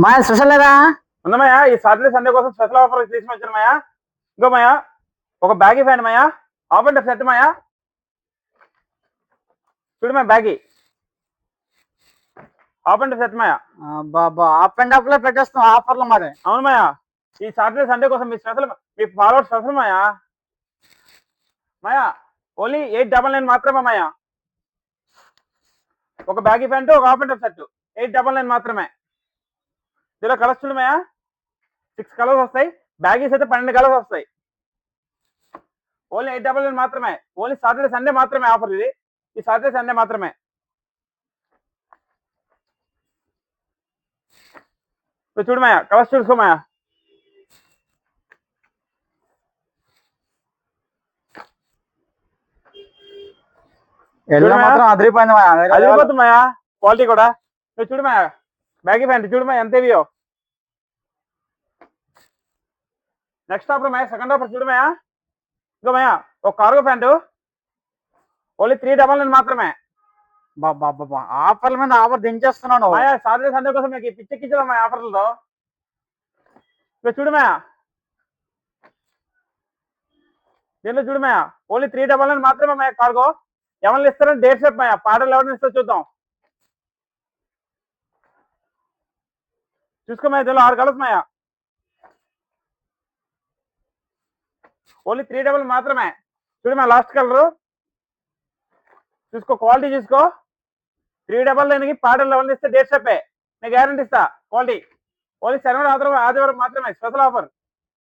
మాయా special లేదా? ఉందమ్మయ్యా ఈ సాటర్డే సండే కోసం స్పెషల్ ఆఫర్ తీసుకుని వచ్చాను మాయా. ఇంకో మాయా ఒక బ్యాగీ ఫ్యాంట్ మాయా, హాఫ్ అండ్ సెట్ మాయా. చూడు మా బ్యాగీ హాఫ్ అండ్ సెట్ మాయా. బాబా అప్ అండ్ అప్ లో పెట్టేస్తాం ఆఫర్లు మరి. అవును మాయా, ఈ సాటర్డే సండే కోసం మీ స్పెషల్, మీ ఫాలోవర్స్ స్పెషల్ మాయా. మాయా ఓన్లీ 899 మాత్రమే మాయా. ఒక బ్యాగీ ప్యాంట్, ఒక హాఫ్ అండ్ సెట్ 899 మాత్రమే. దీనిలో కలర్స్ చూడు మాయా, 6 కలర్స్ వస్తాయి. బ్యాగీస్ అయితే 12 కలర్స్ వస్తాయి. ఓన్లీ 899 మాత్రమే. ఓన్లీ సాటర్డే సండే మాత్రమే ఆఫర్ ఇది. ఈ సాటర్డే సండే మాత్రమే. చూడు మాయా, కలర్స్ చూసుకో మాయా. ఎల్లో మాత్రం అదిరిపోయింది మాయా. అదిరిపోతుంది మాయా, క్వాలిటీ కూడా. నువ్వు చూడు మాయా, బ్యాగీ ప్యాంట్ చూడు మాయా ఎంత ఇవియో. నెక్స్ట్ ఆఫర్ మాయా, సెకండ్ ఆఫర్ చూడు మాయా. ఇంకో మాయా ఒక కార్గో ప్యాంటు ఓన్లీ 399 మాత్రమే. బాబా ఆఫర్ల మీద ఆఫర్ దించేస్తున్నాను మాయా. సాటర్డే సండే కోసం మీకు పిచ్చెక్కించడం మా ఆఫర్లతో. చూడు మాయా, దీంట్లో చూడు మాయా ఓన్లీ 399 మాత్రమే మాయా. కార్గో ఎవరిని ఇస్తారని డేట్ చెప్పు మాయా. పాటలు ఎవరిని ఇస్తారో చూద్దాం. చూసుకో మాయా, దీనిలో 6 కలర్స్ మాయా. ఓన్లీ 399 మాత్రమే. చూడు మా లాస్ట్ కలర్ చూసుకో, క్వాలిటీ చూసుకో. 399కి పాటలు ఎవరిని ఇస్తే డేట్ చెప్పే, నేను గ్యారంటీ ఇస్తా క్వాలిటీ. ఓన్లీ శనివారం ఆదివారం మాత్రమే స్పెషల్ ఆఫర్.